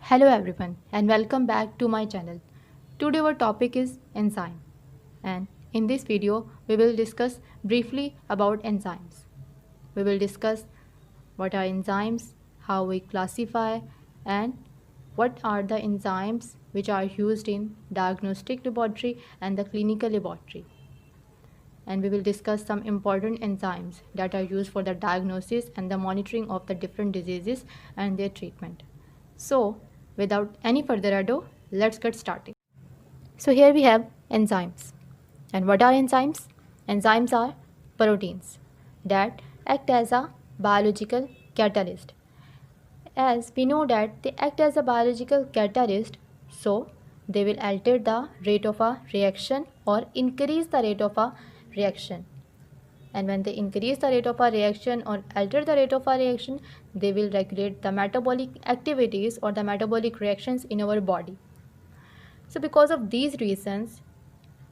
Hello everyone and welcome back to my channel. Today our topic is enzyme, and in this video we will discuss briefly about enzymes. We will discuss what are enzymes, how we classify, and what are the enzymes which are used in diagnostic laboratory and the clinical laboratory. And we will discuss some important enzymes that are used for the diagnosis and the monitoring of the different diseases and their treatment. So, without any further ado, let's get started. So, here we have enzymes. And what are enzymes? Enzymes are proteins that act as a biological catalyst. As we know that they act as a biological catalyst, so they will alter the rate of a reaction or increase the rate of a reaction. And when they increase the rate of a reaction or alter the rate of a reaction, they will regulate the metabolic activities or the metabolic reactions in our body. So because of these reasons,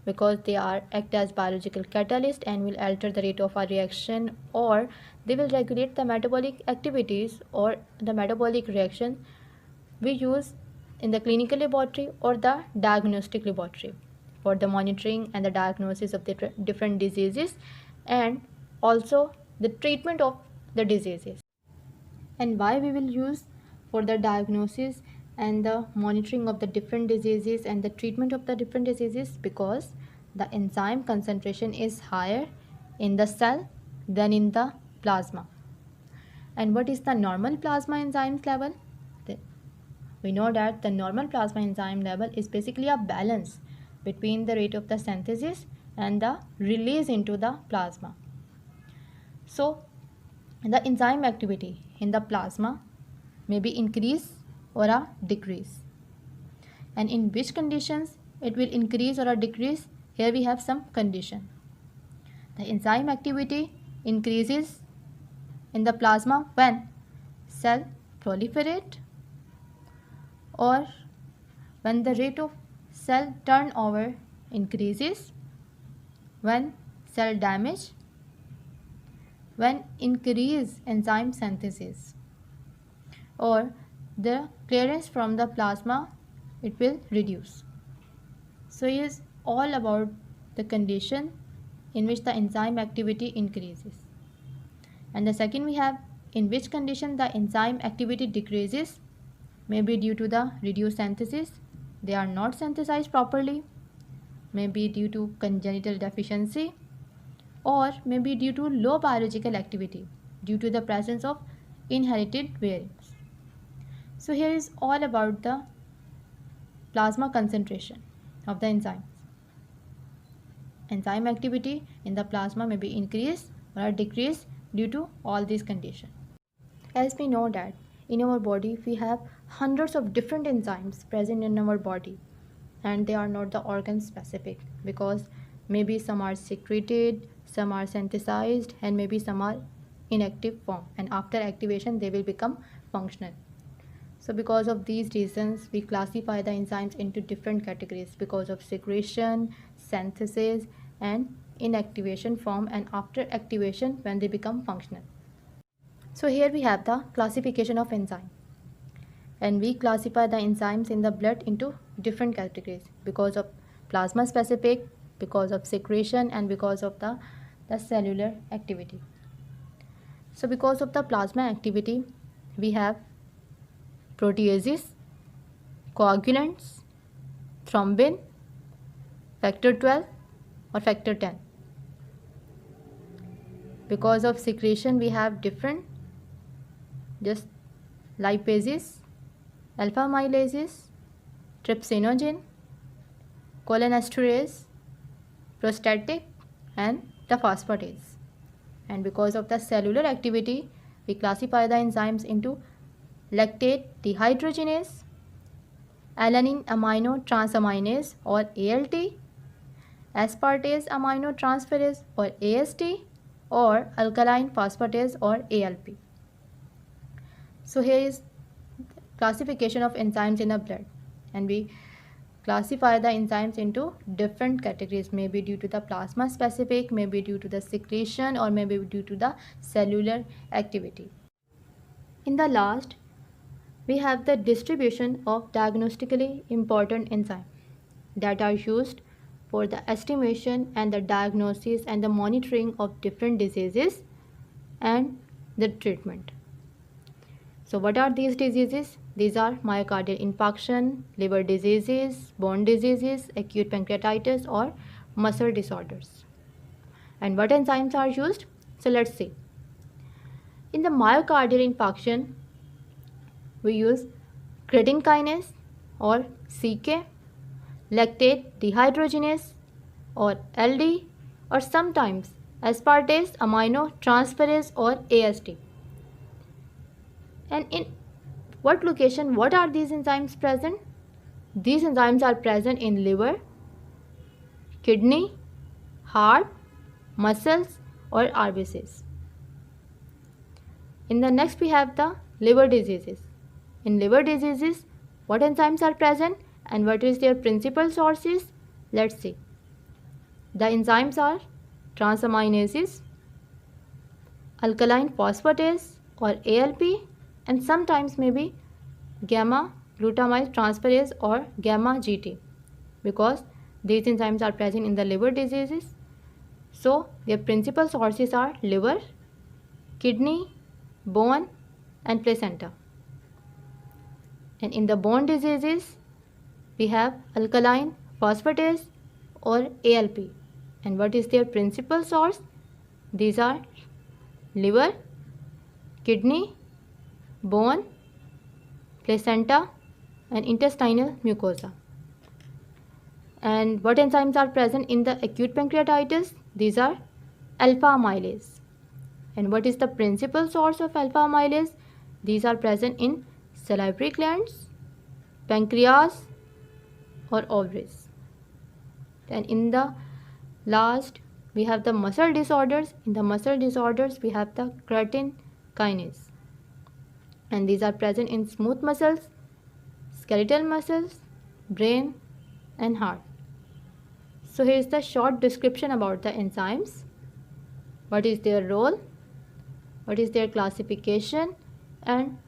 because they are act as biological catalyst and will alter the rate of a reaction, or they will regulate the metabolic activities or the metabolic reaction, we use in the clinical laboratory or the diagnostic laboratory for the monitoring and the diagnosis of the different diseases and also the treatment of the diseases. And why we will use for the diagnosis and the monitoring of the different diseases and the treatment of the different diseases? Because the enzyme concentration is higher in the cell than in the plasma. And what is the normal plasma enzymes level? We know that the normal plasma enzyme level is basically a balance between the rate of the synthesis and the release into the plasma. So the enzyme activity in the plasma may be increase or a decrease. And in which conditions it will increase or a decrease? Here we have some condition. The enzyme activity increases in the plasma when cell proliferate or when the rate of cell turnover increases, when cell damage, when increase enzyme synthesis, or the clearance from the plasma, it will reduce. So it is all about the condition in which the enzyme activity increases. And the second we have in which condition the enzyme activity decreases, maybe due to the reduced synthesis, they are not synthesized properly, maybe due to congenital deficiency, or maybe due to low biological activity due to the presence of inherited variants. So here is all about the plasma concentration of the enzymes. Enzyme activity in the plasma may be increased or decreased due to all these conditions. As we know that in our body we have hundreds of different enzymes present in our body, and they are not the organ specific, because maybe some are secreted, some are synthesized, and maybe some are inactive form, and after activation they will become functional. So because of these reasons we classify the enzymes into different categories because of secretion, synthesis, and inactivation form, and after activation when they become functional. So here we have the classification of enzyme, and we classify the enzymes in the blood into different categories because of plasma specific, because of secretion, and because of the cellular activity. So because of the plasma activity we have proteases, coagulants, thrombin, factor 12 or factor 10. Because of secretion we have different, just lipases, alpha amylases, trypsinogen, cholinesterase, prostatic, and the phosphatase. And because of the cellular activity we classify the enzymes into lactate dehydrogenase, alanine aminotransaminase or ALT, aspartase aminotransferase or AST, or alkaline phosphatase or ALP. So here is classification of enzymes in the blood, and we classify the enzymes into different categories, maybe due to the plasma specific, maybe due to the secretion, or maybe due to the cellular activity. In the last we have the distribution of diagnostically important enzymes that are used for the estimation and the diagnosis and the monitoring of different diseases and the treatment. So what are these diseases? These are myocardial infarction, liver diseases, bone diseases, acute pancreatitis or muscle disorders. And what enzymes are used? So let's see. In the myocardial infarction, we use creatine kinase or CK, lactate dehydrogenase or LD, or sometimes aspartase amino transferase or AST. And in what location, what are these enzymes present? These enzymes are present in liver, kidney, heart, muscles or RBCs. In the next we have the liver diseases. In liver diseases, what enzymes are present and what is their principal sources? Let's see. The enzymes are transaminases, alkaline phosphatase or ALP, and sometimes maybe gamma glutamyl transferase or gamma GT, because these enzymes are present in the liver diseases. So their principal sources are liver, kidney, bone and placenta. And in the bone diseases, we have alkaline phosphatase or ALP. And what is their principal source? These are liver, kidney, bone, placenta and intestinal mucosa. And what enzymes are present in the acute pancreatitis? These are alpha amylase. And what is the principal source of alpha amylase? These are present in salivary glands, pancreas or ovaries. And in the last, we have the muscle disorders. In the muscle disorders, we have the creatine kinase. And these are present in smooth muscles, skeletal muscles, brain and heart. So here is the short description about the enzymes. What is their role? What is their classification? And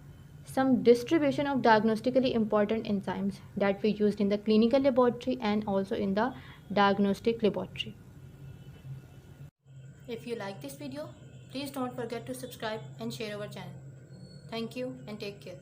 some distribution of diagnostically important enzymes that we used in the clinical laboratory and also in the diagnostic laboratory. If you like this video, please don't forget to subscribe and share our channel. Thank you and take care.